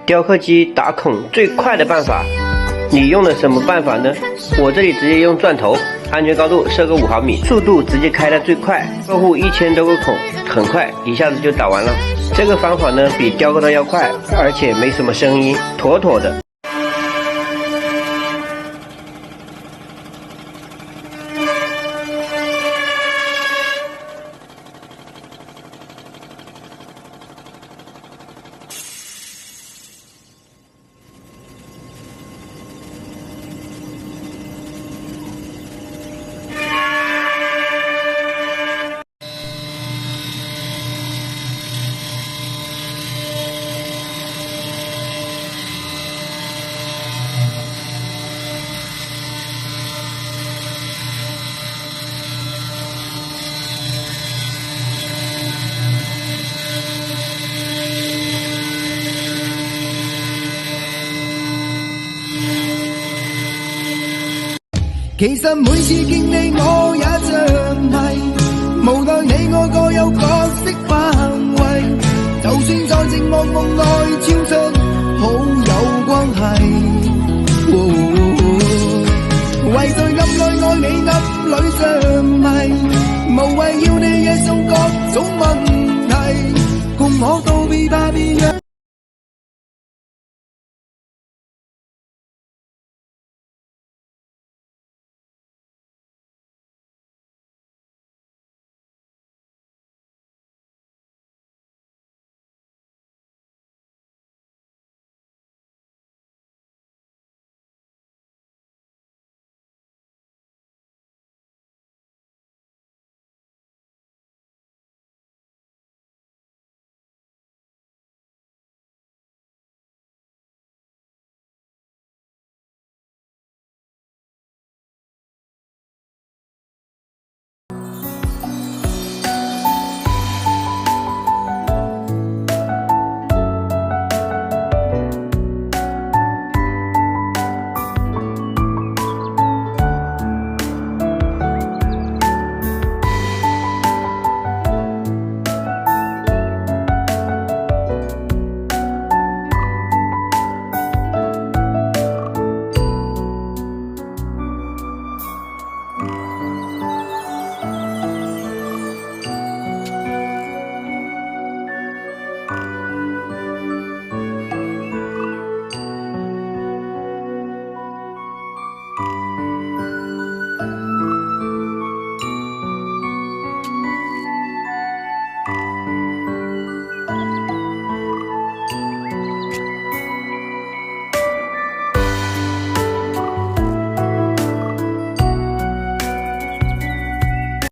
雕刻机打孔最快的办法，你用的什么办法呢？我这里直接用钻头，安全高度设个5毫米，速度直接开的最快，客户1000多个孔，很快一下子就打完了。这个方法呢比雕刻刀要快，而且没什么声音，妥妥的。其實每次見你我也像係，無奈你我各有角色範圍，就算在寂寞夢內超出好友關係，為在暗內愛你暗裏着迷，無謂要你惹上各種問題，共我道別怕別約。